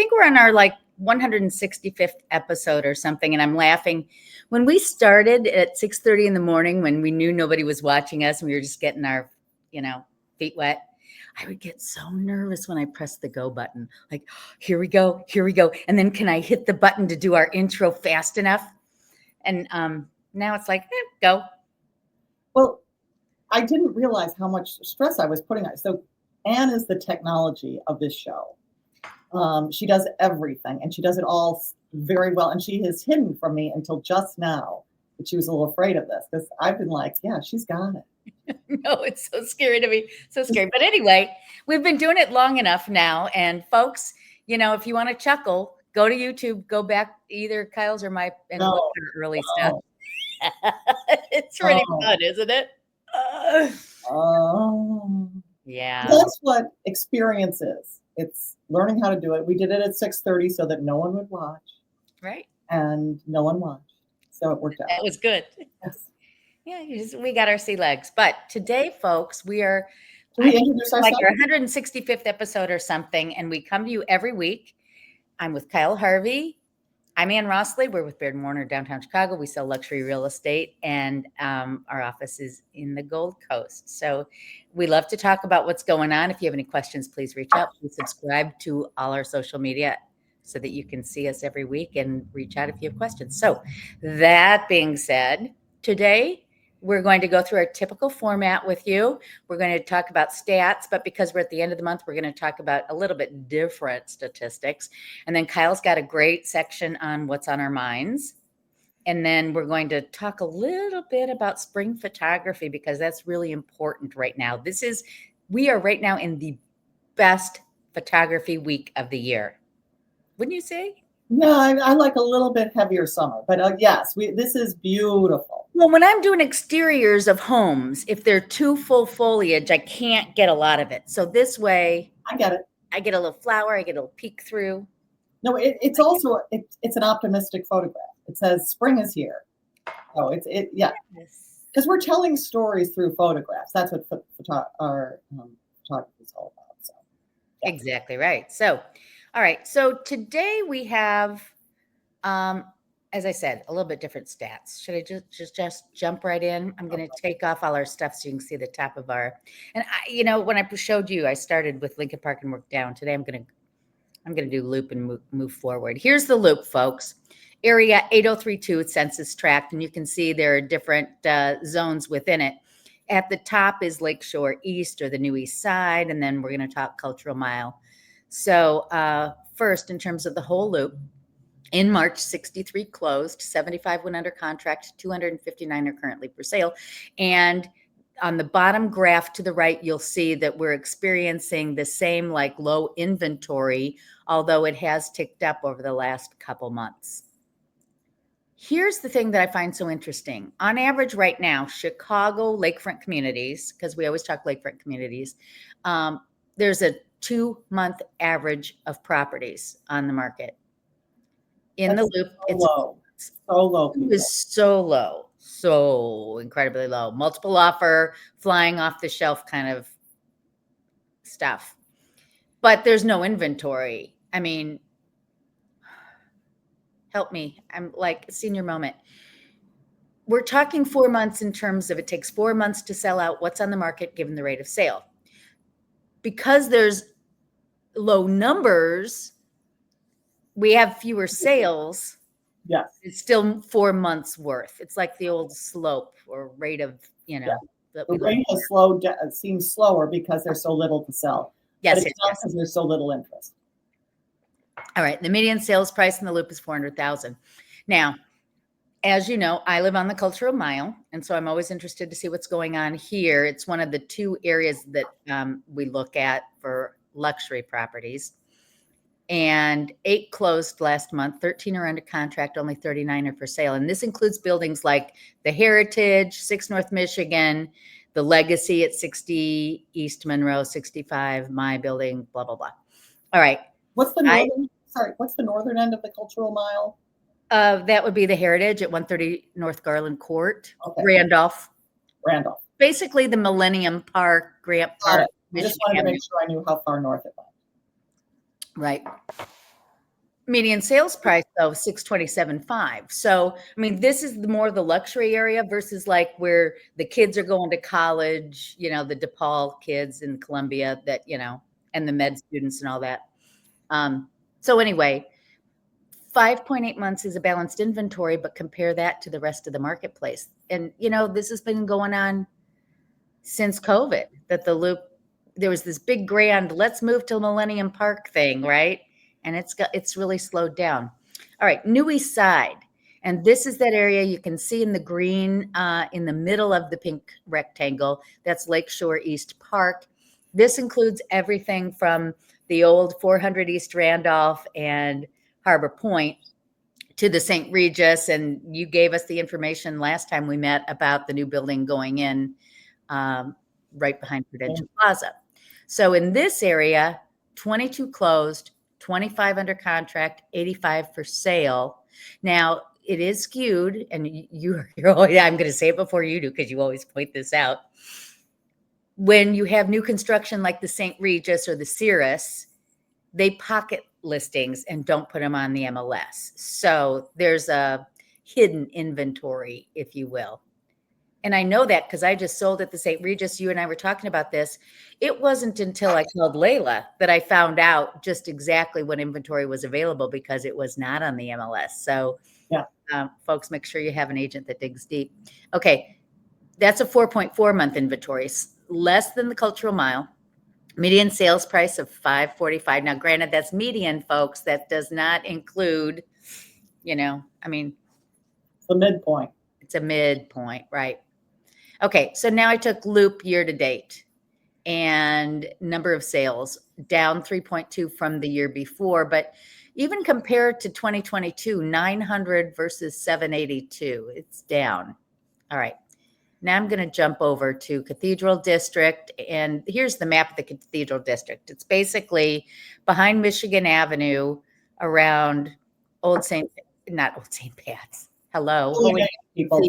think we're on our like 165th episode or something. And I'm laughing. When we started at 6:30 in the morning, when we knew nobody was watching us and we were just getting our, feet wet, I would get so nervous when I pressed the go button. Like, here we go. And then can I hit the button to do our intro fast enough? And now it's like, go. Well, I didn't realize how much stress I was putting on. So Anne is the technology of this show. She does everything, and she does it all very well. And she has hidden from me until just now that she was a little afraid of this, because I've been like, yeah, she's got it. No, it's so scary to me. So scary. But anyway, we've been doing it long enough now. And folks, if you want to chuckle, go to YouTube, go back either Kyle's or my and look at her early stuff. It's really fun, isn't it? Yeah. That's what experience is. It's learning how to do it. We did it at 6:30 so that no one would watch. Right. And no one watched. So it worked out. That was good. Yes. Yeah, we got our sea legs. But today, folks, we are like our 165th episode or something, and we come to you every week. I'm with Kyle.Harvey. I'm Ann Rossley. We're with Baird & Warner, downtown Chicago. We sell luxury real estate, and our office is in the Gold Coast. So we love to talk about what's going on. If you have any questions, please reach out. Please subscribe to all our social media so that you can see us every week and reach out if you have questions. So that being said, today we're going to go through our typical format with you. We're going to talk about stats, but because we're at the end of the month, we're going to talk about a little bit different statistics. And then Kyle's got a great section on what's on our minds. And then we're going to talk a little bit about spring photography, because that's really important right now. We are right now in the best photography week of the year. Wouldn't you say? No, I like a little bit heavier summer, but yes, this is beautiful. Well, when I'm doing exteriors of homes, if they're too full foliage, I can't get a lot of it. So this way, I get it. I get a little flower, I get a little peek through. No, it's also it's an optimistic photograph. It says spring is here. Oh, yeah. Because we're telling stories through photographs. That's what our photography is all about. So yeah. Exactly right. So, all right. So today we have, as I said, a little bit different stats. Should I just jump right in? I'm going to take off all our stuff so you can see the top of our. And when I showed you, I started with Lincoln Park and worked down. Today I'm going to do loop and move forward. Here's the loop, folks. Area 8032 census tract, and you can see there are different zones within it. At the top is Lakeshore East, or the New East Side, and then we're going to talk Cultural Mile. So first, in terms of the whole loop, in March, 63 closed, 75 went under contract, 259 are currently for sale. And on the bottom graph to the right, you'll see that we're experiencing the same low inventory, although it has ticked up over the last couple months. Here's the thing that I find so interesting. On average right now, Chicago lakefront communities, because we always talk lakefront communities, there's a 2-month average of properties on the market. In the loop, it's so low. It is so low, so incredibly low. Multiple offer, flying off the shelf kind of stuff. But there's no inventory. I mean, help me. I'm like senior moment. We're talking 4 months in terms of it takes 4 months to sell out what's on the market given the rate of sale. Because there's low numbers, we have fewer sales. Yes. It's still 4 months worth. It's like the old slope or rate of, The rate has slowed down. It seems slower because there's so little to sell. Yes, but it's not because there's so little interest. All right. The median sales price in the loop is $400,000. Now, as you know, I live on the Cultural Mile, and so I'm always interested to see what's going on here. It's one of the 2 areas that we look at for luxury properties. And 8 closed last month, 13 are under contract, only 39 are for sale. And this includes buildings like the Heritage, 6 North Michigan, the Legacy at 60 East Monroe, 65 My Building, blah, blah, blah. All right. What's the northern end of the Cultural Mile? That would be the Heritage at 130 North Garland Court, okay. Randolph. Basically the Millennium Park, Grant Park. I just wanted to make sure I knew how far north it went. Right. Median sales price though, 627.5. So, I mean, this is more the luxury area versus like where the kids are going to college, the DePaul kids in Columbia that, and the med students and all that. So anyway, 5.8 months is a balanced inventory, but compare that to the rest of the marketplace. And, this has been going on since COVID, that the Loop, there was this big grand, let's move to Millennium Park thing, right? And it's really slowed down. All right, New East Side. And this is that area you can see in the green in the middle of the pink rectangle. That's Lakeshore East Park. This includes everything from the old 400 East Randolph and Harbor Point to the St. Regis. And you gave us the information last time we met about the new building going in right behind Prudential Plaza. So in this area, 22 closed, 25 under contract, 85 for sale. Now it is skewed, and you're I'm going to say it before you do because you always point this out. When you have new construction like the St. Regis or the Cirrus, they pocket listings and don't put them on the MLS. So there's a hidden inventory, if you will. And I know that because I just sold at the St. Regis. You and I were talking about this. It wasn't until I called Layla that I found out just exactly what inventory was available because it was not on the MLS. So yeah, folks, make sure you have an agent that digs deep. Okay, that's a 4.4 month inventory, less than the Cultural Mile. Median sales price of $545. Now, granted, that's median, folks. That does not include, the midpoint. It's a midpoint, right? Okay, so now I took Loop year to date and number of sales down 3.2 from the year before, but even compared to 2022, 900 versus 782, it's down. All right, now I'm going to jump over to Cathedral District, and here's the map of the Cathedral District. It's basically behind Michigan Avenue around not Old St. Pat's. Hello. Holy people.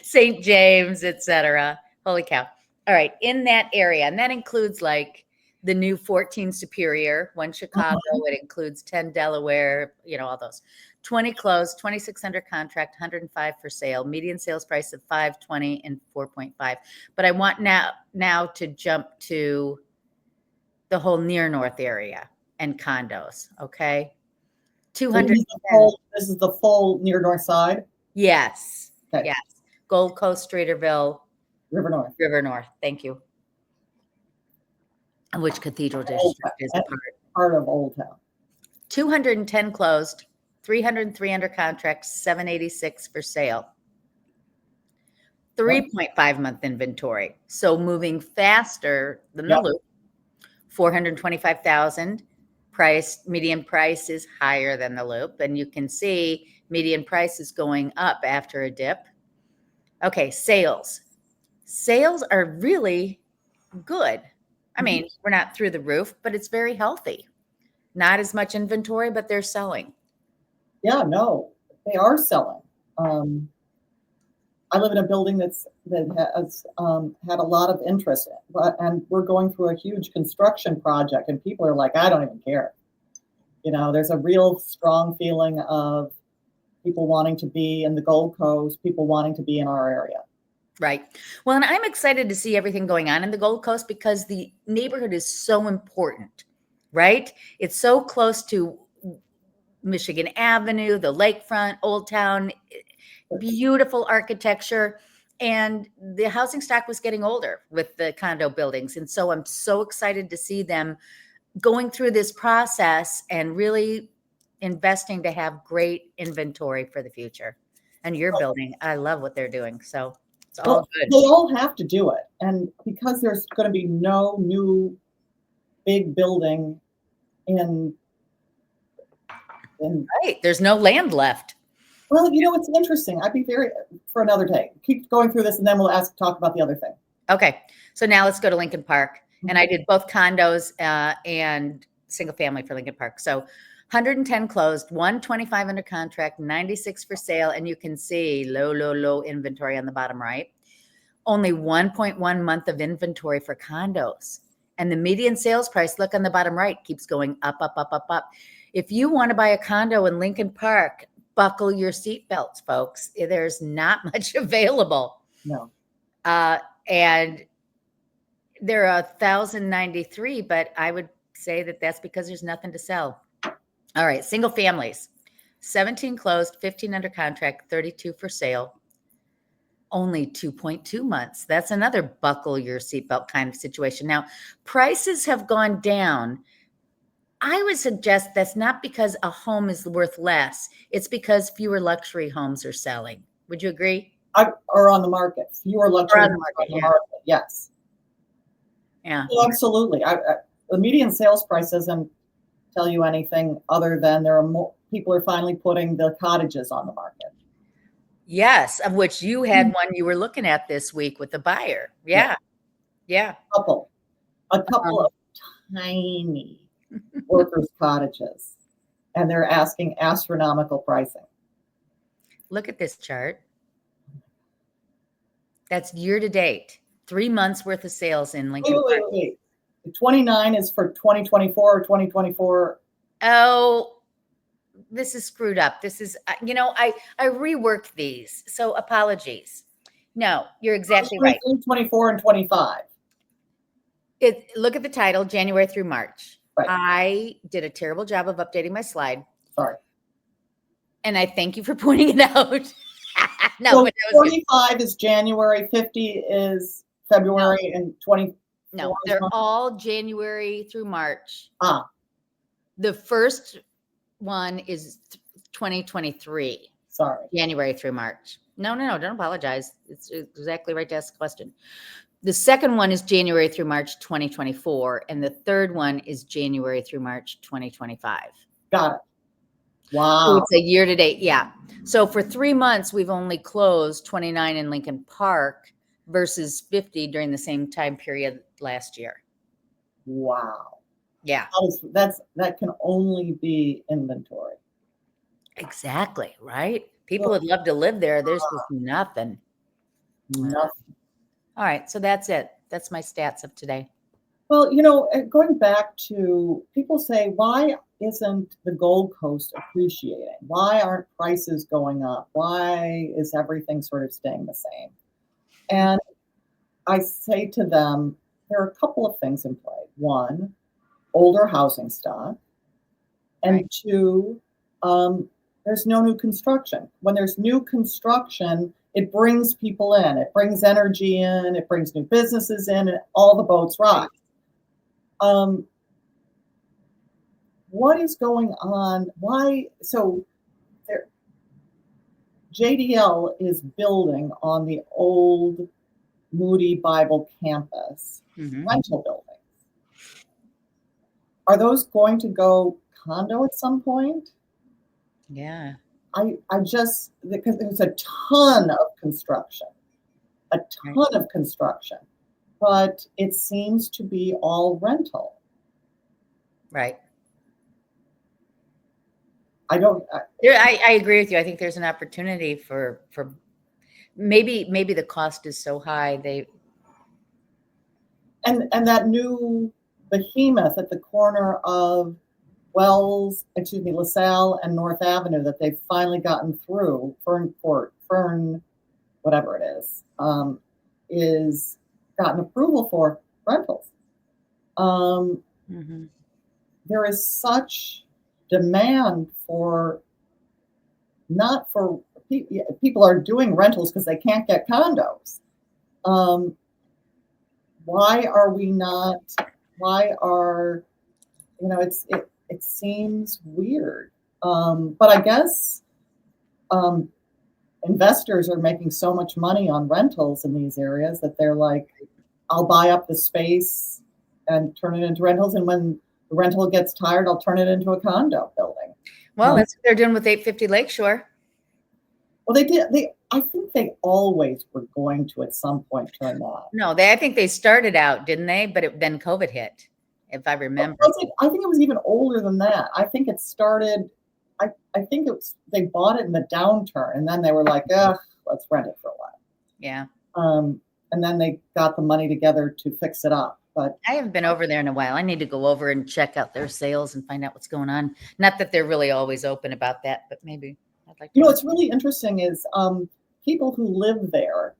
St. James, etc. Holy cow. All right. In that area, and that includes like the new 14 Superior, 1 Chicago. It includes 10 Delaware, all those. 20 closed, 26 under contract, 105 for sale. Median sales price of 520 and 4.5. But I want now to jump to the whole near north area and condos. Okay. 200. This is the full near north side? Yes. Okay. Yes. Gold Coast, Streeterville, River North. Thank you. Which Cathedral District is a part of Old Town. 210 closed, 303 under contract, 786 for sale. 3.5 month inventory. So moving faster than the Loop. 425,000 price. Median price is higher than the Loop, and you can see median price is going up after a dip. Okay, sales. Sales are really good. I mean, we're not through the roof, but it's very healthy. Not as much inventory, but they're selling. Yeah, no, they are selling. I live in a building that has had a lot of interest, and we're going through a huge construction project, and people are like, I don't even care. There's a real strong feeling of people wanting to be in the Gold Coast, people wanting to be in our area. Right. Well, and I'm excited to see everything going on in the Gold Coast because the neighborhood is so important, right? It's so close to Michigan Avenue, the Lakefront, Old Town, beautiful architecture. And the housing stock was getting older with the condo buildings. And so I'm so excited to see them going through this process and really investing to have great inventory for the future. And your building, I love what they're doing. So it's all good. They all have to do it. And because there's going to be no new big building in right. There's no land left. Well, it's interesting. I'd be for another day. Keep going through this and then we'll talk about the other thing. Okay. So now let's go to Lincoln Park. And I did both condos and single family for Lincoln Park. So 110 closed, 125 under contract, 96 for sale. And you can see low inventory on the bottom right. Only 1.1 month of inventory for condos. And the median sales price, look on the bottom right, keeps going up, up, up, up, up. If you want to buy a condo in Lincoln Park, buckle your seatbelts, folks. There's not much available. No. And there are 1,093, but I would say that that's because there's nothing to sell. All right, single families, 17 closed, 15 under contract, 32 for sale. Only 2.2 months. That's another buckle your seatbelt kind of situation. Now, prices have gone down. I would suggest that's not because a home is worth less. It's because fewer luxury homes are selling. Would you agree? Or on the market. Fewer luxury on the market, yeah. Yes. Yeah. Well, absolutely. The median sales price doesn't tell you anything other than there are more people are finally putting the cottages on the market. Yes, of which you had one you were looking at this week with the buyer. Yeah. Yeah. A couple of tiny workers' cottages, and they're asking astronomical pricing. Look at this chart. That's year to date. 3 months worth of sales in Lincoln Park. Wait. 29 is for 2024 or 2024. Oh, this is screwed up. This is, I reworked these. So apologies. No, you're exactly right. 24 and 25. Look at the title, January through March. Right. I did a terrible job of updating my slide. Sorry. And I thank you for pointing it out. No, so but that was 45 good. Is January, 50 is February, and 20. No, they're all January through March. The first one is 2023. Sorry. January through March. No, don't apologize. It's exactly right to ask the question. The second one is January through March 2024, and the third one is January through March 2025. Got it. Wow. So it's a year to date. Yeah. So for 3 months, we've only closed 29 in Lincoln Park versus 50 during the same time period last year. Wow. Yeah. That can only be inventory. Exactly. Right. People would love to live there. There's just nothing. Nothing. All right. So that's it. That's my stats of today. Well, going back to people say, why isn't the Gold Coast appreciating? Why aren't prices going up? Why is everything sort of staying the same? And I say to them, there are a couple of things in play. One, older housing stock. And right. Two, there's no new construction. When there's new construction, it brings people in. It brings energy in. It brings new businesses in, and all the boats rise. What is going on? Why? So JDL is building on the old Moody Bible campus rental buildings. Are those going to go condo at some point? Yeah. I just, because there's a ton of construction, but it seems to be all rental. Right. I agree with you. I think there's an opportunity for maybe the cost is so high and that new behemoth at the corner of LaSalle and North Avenue that they've finally gotten through, Fern, whatever it is gotten approval for rentals. There is such demand people are doing rentals because they can't get condos. It seems weird. But I guess investors are making so much money on rentals in these areas that they're like, I'll buy up the space and turn it into rentals. And when the rental gets tired, I'll turn it into a condo building. Well, that's what they're doing with 850 Lakeshore. Well, they did. I think they always were going to at some point turn that. No, I think they started out, didn't they? But then COVID hit, if I remember. I think it was even older than that. I think it started. I think they bought it in the downturn, and then they were like, let's rent it for a while. Yeah. And then they got the money together to fix it up. But I haven't been over there in a while. I need to go over and check out their sales and find out what's going on. Not that they're really always open about that, but maybe I'd like to. what's really interesting is people who live there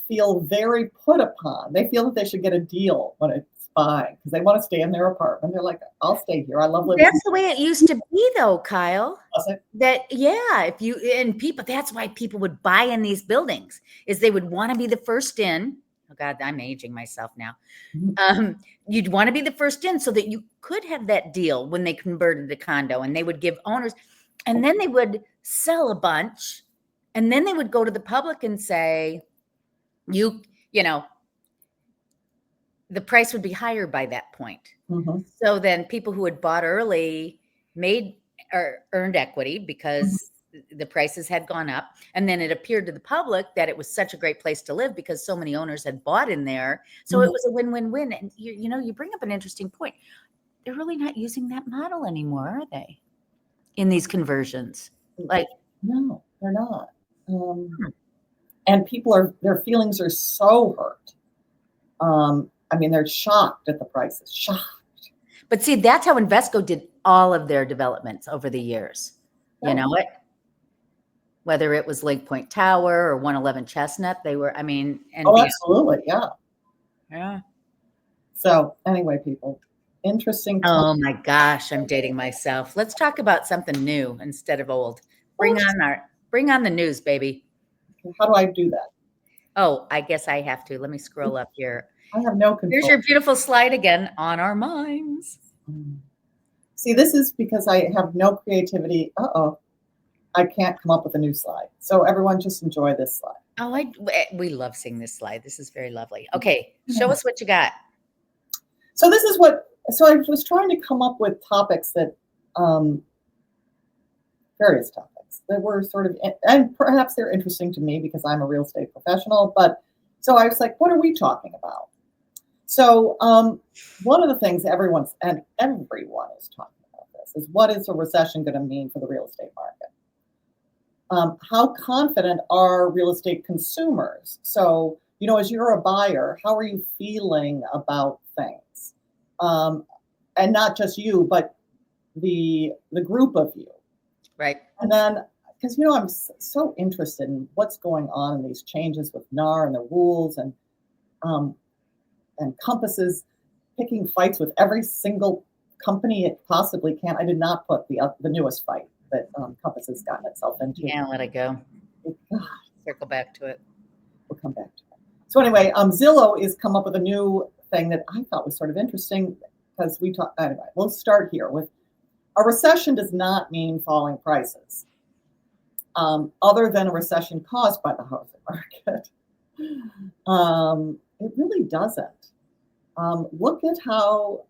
feel very put upon. They feel that they should get a deal when it's buying because they want to stay in their apartment. They're like, I'll stay here. I love living. That's the way it used to be, though, Kyle. Was it? That if you and people, that's why people would buy in these buildings, is they would want to be the first in. Oh God, I'm aging myself now. You'd want to be the first in so that you could have that deal when they converted the condo, and they would give owners, and then they would sell a bunch, and then they would go to the public and say, you know, the price would be higher by that point. So then people who had bought early earned equity because the prices had gone up. And then it appeared to the public that it was such a great place to live because so many owners had bought in there. So it was a win-win-win. And you bring up an interesting point. They're really not using that model anymore, are they? In these conversions. Like, no, they're not. And their feelings are so hurt. I mean, they're shocked at the prices, shocked. But see, that's how Invesco did all of their developments over the years. You know what? Whether it was Lake Point Tower or 111 Chestnut, they were, and absolutely. Yeah. Yeah. So anyway, people, interesting. Oh my gosh, I'm dating myself. Let's talk about something new instead of old. Bring on the news, baby. How do I do that? Oh, I guess I have to. Let me scroll up here. I have no control. Here's your beautiful slide again, on our minds. See, this is because I have no creativity. I can't come up with a new slide. So everyone just enjoy this slide. Oh, we love seeing this slide. This is very lovely. Okay, show us what you got. So this is so I was trying to come up with topics that, various topics that were sort of, and perhaps they're interesting to me because I'm a real estate professional, but so I was like, what are we talking about? So one of the things everyone is talking about this is, what is a recession going to mean for the real estate market? How confident are real estate consumers? So, as you're a buyer, how are you feeling about things? And not just you, but the group of you. Right. And then, because, I'm so interested in what's going on in these changes with NAR and the rules and Compass is picking fights with every single company it possibly can. I did not put the newest fight that Compass has gotten itself into. Yeah, let it go. Circle back to it. We'll come back to it. So anyway, Zillow has come up with a new thing that I thought was sort of interesting because anyway, we'll start here with a recession does not mean falling prices. Other than a recession caused by the housing market. It really doesn't. Look at how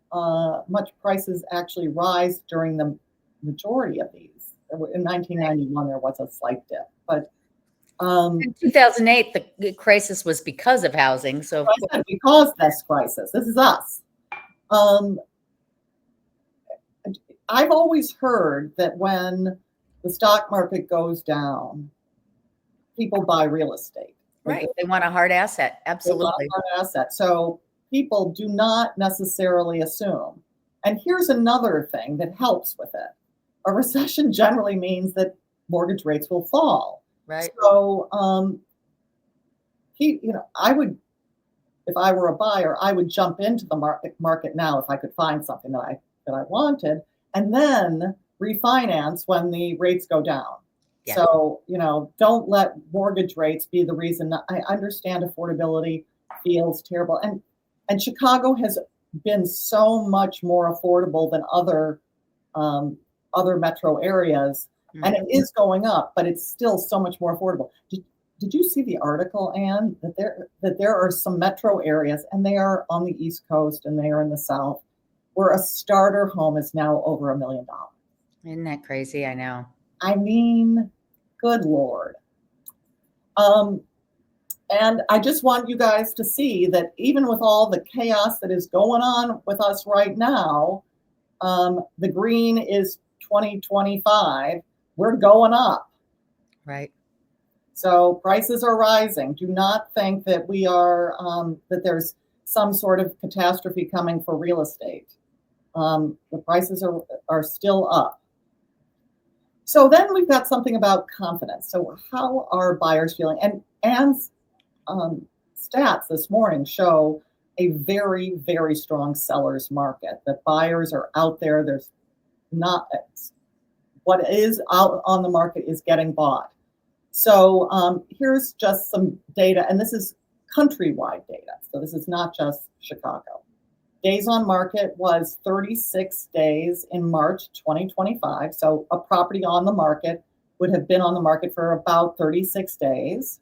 much prices actually rise during the majority of these. In 1991, there was a slight dip, but in 2008, the crisis was because of housing. So we caused this crisis. This is us. I've always heard that when the stock market goes down, people buy real estate. Right. They want a hard asset. Absolutely. Hard asset. So people do not necessarily assume. And here's another thing that helps with it. A recession generally means that mortgage rates will fall. Right. So, I would, if I were a buyer, I would jump into the market now if I could find something that I wanted, and then refinance when the rates go down. Yeah. So, don't let mortgage rates be the reason. I understand affordability feels terrible. And Chicago has been so much more affordable than other metro areas. Mm-hmm. And it is going up, but it's still so much more affordable. Did you see the article, Anne, that there are some metro areas, and they are on the East Coast and they are in the South, where a starter home is now over $1 million. Isn't that crazy? I know. I mean, good Lord. And I just want you guys to see that even with all the chaos that is going on with us right now, the green is 2025. We're going up. Right. So prices are rising. Do not think that we are, that there's some sort of catastrophe coming for real estate. The prices are still up. So then we've got something about confidence. So how are buyers feeling? And stats this morning show a very, very strong seller's market, that buyers are out there. There's not, what is out on the market is getting bought. So here's just some data, and this is countrywide data. So this is not just Chicago. Days on market was 36 days in March 2025. So a property on the market would have been on the market for about 36 days,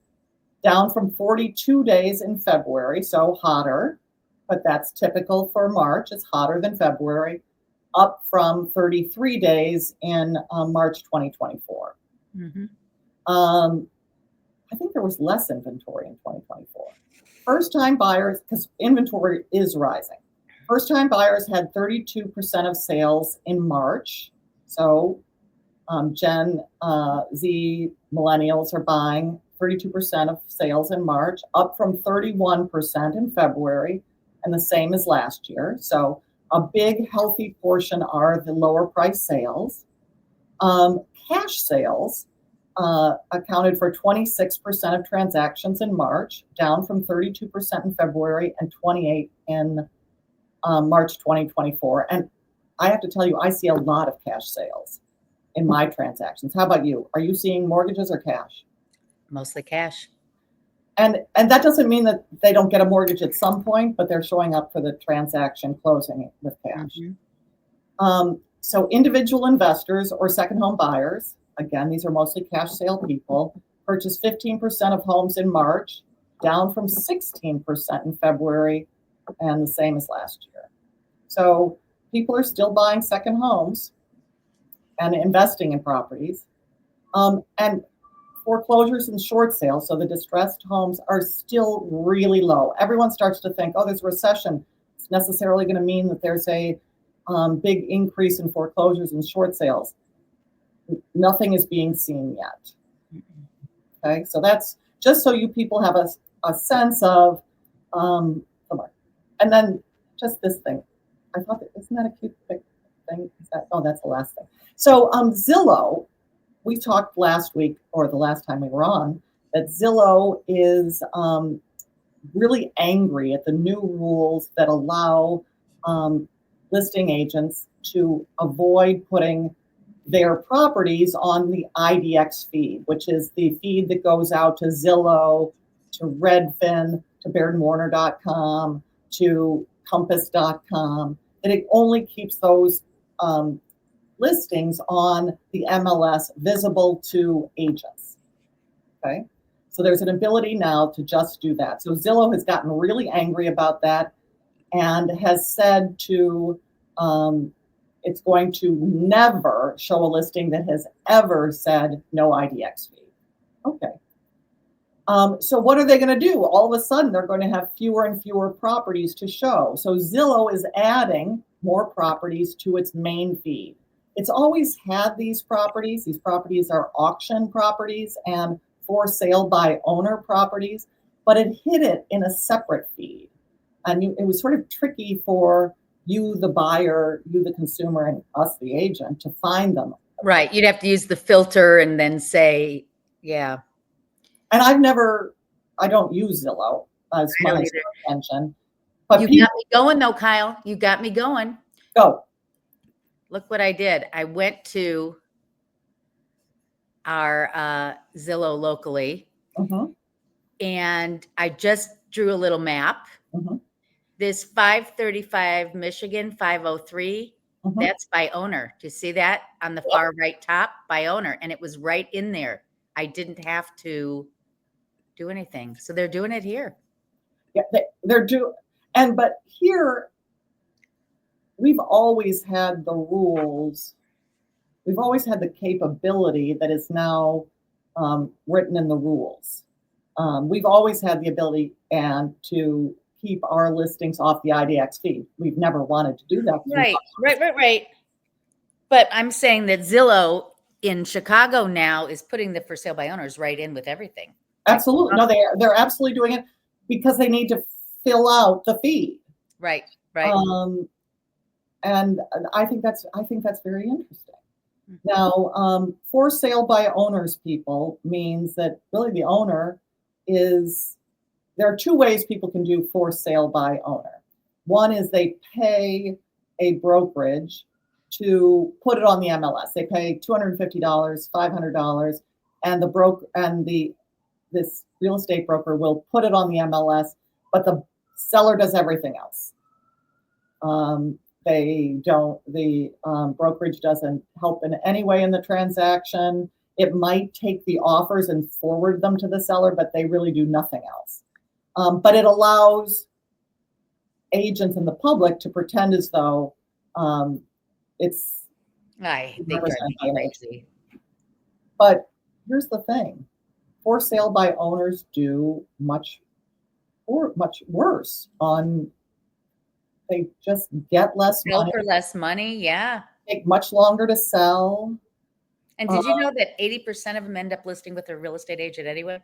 down from 42 days in February, so hotter, but that's typical for March. It's hotter than February, up from 33 days in March 2024. Mm-hmm. I think there was less inventory in 2024. First-time buyers, because inventory is rising. First-time buyers had 32% of sales in March. So Gen Z millennials are buying 32% of sales in March, up from 31% in February, and the same as last year. So a big, healthy portion are the lower price sales. Cash sales accounted for 26% of transactions in March, down from 32% in February and 28% in March 2024. And I have to tell you, I see a lot of cash sales in my transactions. How about you? Are you seeing mortgages or cash? Mostly cash. And that doesn't mean that they don't get a mortgage at some point, but they're showing up for the transaction closing with cash. Mm-hmm. So individual investors or second home buyers, again, these are mostly cash sale people, purchased 15% of homes in March, down from 16% in February, and the same as last year. So people are still buying second homes and investing in properties. And foreclosures and short sales, so the distressed homes, are still really low. Everyone starts to think, oh, there's a recession. It's necessarily going to mean that there's a big increase in foreclosures and short sales. Nothing is being seen yet. Okay, so that's just so you people have a sense of, and then just this thing. I thought, isn't that a cute thing? That's the last thing. So Zillow, we talked last week, or the last time we were on, that Zillow is really angry at the new rules that allow listing agents to avoid putting their properties on the IDX feed, which is the feed that goes out to Zillow, to Redfin, to BairdandWarner.com, to Compass.com, and it only keeps those listings on the MLS visible to agents. Okay, so there's an ability now to just do that. So Zillow has gotten really angry about that and has said to it's going to never show a listing that has ever said no IDX feed. Okay. So what are they going to do? All of a sudden, they're going to have fewer and fewer properties to show. So Zillow is adding more properties to its main feed. It's always had these properties. These properties are auction properties and for sale by owner properties, but it hid it in a separate feed. And it was sort of tricky for you, the buyer, you, the consumer, and us, the agent, to find them. Right. You'd have to use the filter and then say, yeah. And I don't use Zillow as my attention. But you got me going though, Kyle. You got me going. Go. Look what I did. I went to our Zillow locally, and I just drew a little map. This 535 Michigan 503, that's by owner. Do you see that on the far right top? By owner. And it was right in there. I didn't have to do anything. So they're doing it here. Yeah, they're doing. But here, we've always had the rules. We've always had the capability that is now written in the rules. We've always had the ability to keep our listings off the IDX feed. We've never wanted to do that. Right. But I'm saying that Zillow in Chicago now is putting the for sale by owners right in with everything. Absolutely. No, they're absolutely doing it because they need to fill out the feed. Right. Right. And I think that's very interesting. Mhm. Now, for sale by owners, people means that really the owner is, there are two ways people can do for sale by owner. One is they pay a brokerage to put it on the MLS. They pay $250, $500, and this real estate broker will put it on the MLS, but the seller does everything else. The brokerage doesn't help in any way in the transaction. It might take the offers and forward them to the seller, but they really do nothing else. But it allows agents and the public to pretend as though it's They drive represented by me an agent. crazy. But here's the thing: for sale by owners do much worse. They just get less Sell money, for less money. Yeah. take much longer to sell. And did you know that 80% of them end up listing with their real estate agent anyway?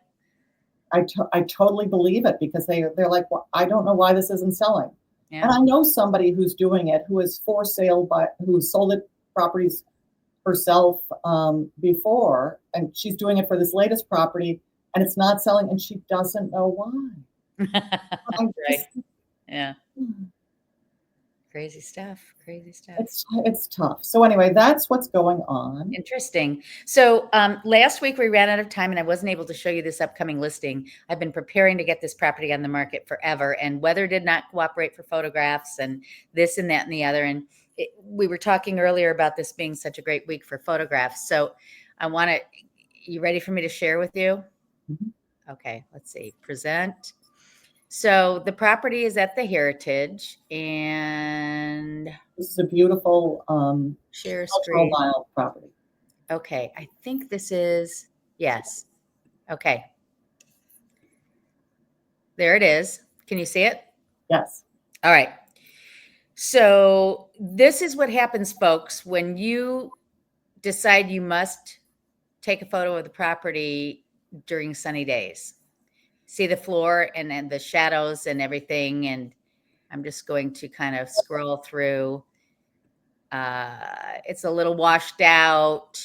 I totally believe it, because they're like, well, I don't know why this isn't selling. Yeah. And I know somebody who's doing it, who is for sale, who sold it properties herself before, and she's doing it for this latest property, and it's not selling, and she doesn't know why. Right. Yeah. Crazy stuff. Crazy stuff. It's tough. So anyway, that's what's going on. Interesting. So last week we ran out of time and I wasn't able to show you this upcoming listing. I've been preparing to get this property on the market forever, and weather did not cooperate for photographs and this and that and the other. And we were talking earlier about this being such a great week for photographs. So you ready for me to share with you? Mm-hmm. Okay, let's see. Present. So the property is at the Heritage, and this is a beautiful share cultural screen. mile property. Okay, I think this is, yes. Okay. There it is. Can you see it? Yes. All right. So this is what happens, folks, when you decide you must take a photo of the property during sunny days. See the floor and then the shadows and everything. And I'm just going to kind of scroll through. It's a little washed out.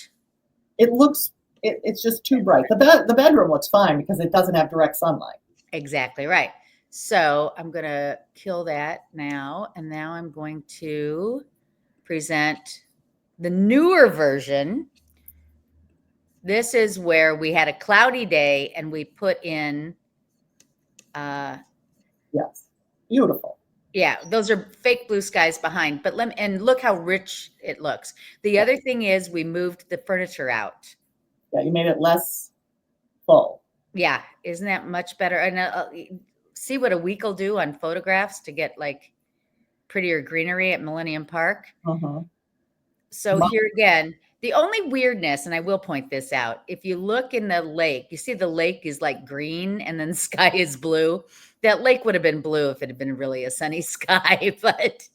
It looks, it's just too bright. The bedroom looks fine because it doesn't have direct sunlight. Exactly right. So I'm going to kill that now. And now I'm going to present the newer version. This is where we had a cloudy day and we put in. Yes. Beautiful. Yeah, those are fake blue skies behind, but and look how rich it looks. The other thing is we moved the furniture out. Yeah, you made it less full. Yeah, isn't that much better? And see what a week will do on photographs to get like prettier greenery at Millennium Park. Uh-huh. So here again, the only weirdness, and I will point this out, if you look in the lake, you see the lake is like green and then the sky is blue. That lake would have been blue if it had been really a sunny sky, but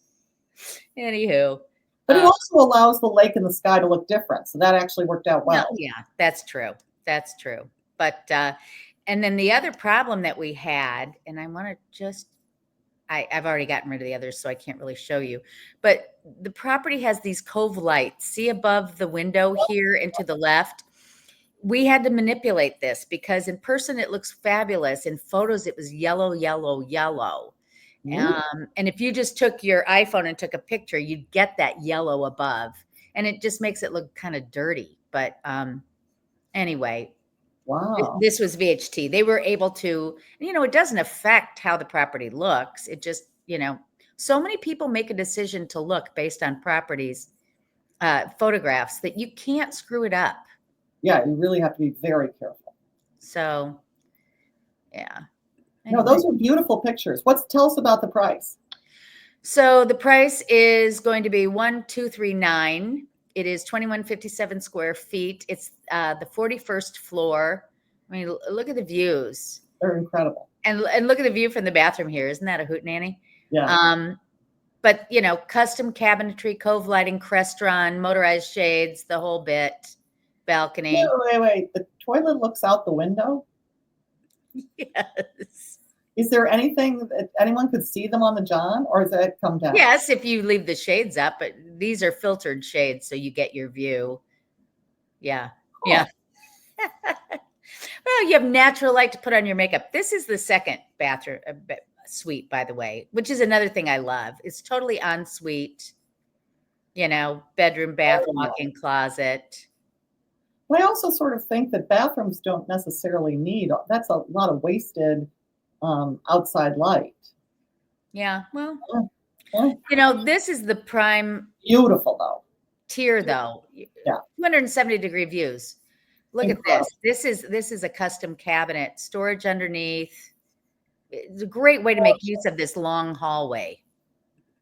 anywho. But it also allows the lake and the sky to look different. So that actually worked out well. Yeah, that's true. That's true. But, and then the other problem that we had, and I want to just, I've already gotten rid of the others, so I can't really show you, but the property has these cove lights. See above the window here and to the left? We had to manipulate this because in person it looks fabulous. In photos, it was yellow, yellow, yellow. And if you just took your iPhone and took a picture, you'd get that yellow above. And it just makes it look kind of dirty. But anyway, wow. This was VHT. They were able to, it doesn't affect how the property looks. It just, so many people make a decision to look based on properties, photographs, that you can't screw it up. Yeah, you really have to be very careful. So, yeah. Anyway. No, those are beautiful pictures. Tell us about the price. So the price is going to be $1,239. It is 2,157 square feet. It's the 41st floor. I mean, look at the views. They're incredible. And look at the view from the bathroom here. Isn't that a hootenanny? Yeah. But custom cabinetry, cove lighting, crestron, motorized shades, the whole bit. Balcony. Wait. The toilet looks out the window? Yes. Is there anything that anyone could see them on the john, or does that come down? Yes, if you leave the shades up, but these are filtered shades, so you get your view. Yeah. Cool. Yeah. Well, you have natural light to put on your makeup. This is the second bathroom suite, by the way, which is another thing I love. It's totally en suite, bedroom, bath, Oh, yeah. walk-in closet. Well, I also sort of think that bathrooms don't necessarily need, that's a lot of wasted outside light. Yeah. Well, Yeah. this is the prime Beautiful though. tier, though. Yeah. 270-degree views. Look Incredible. at this. This is a custom cabinet, storage underneath. It's a great way to make use of this long hallway.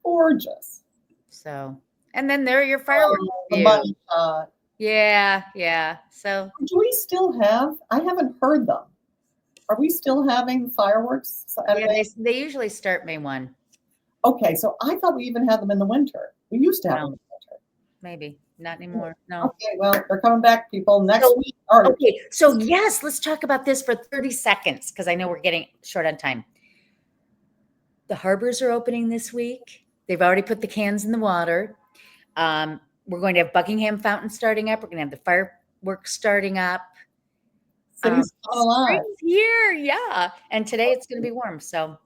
Gorgeous. So, and then there are your fireworks The views. money shot. Yeah. So, Do we still have? I haven't heard them. Are we still having fireworks Saturday? yeah, they usually start May 1. Okay, so I thought we even had them in the winter. We used to have them in the winter. Maybe not anymore. No. Okay, well, they're coming back, people, next week. Okay, so yes, let's talk about this for 30 seconds because I know we're getting short on time. The harbors are opening this week. They've already put the cans in the water. We're going to have Buckingham Fountain starting up. We're going to have the fireworks starting up. City's coming alive. Spring's here, yeah. And today it's going to be warm. So,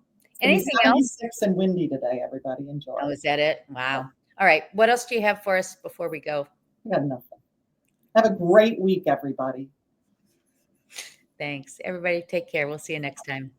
anything else? 76 and windy today. Everybody enjoy. Oh, is that it? Wow. All right. What else do you have for us before we go? We got nothing. Have a great week, everybody. Thanks. Everybody, take care. We'll see you next time.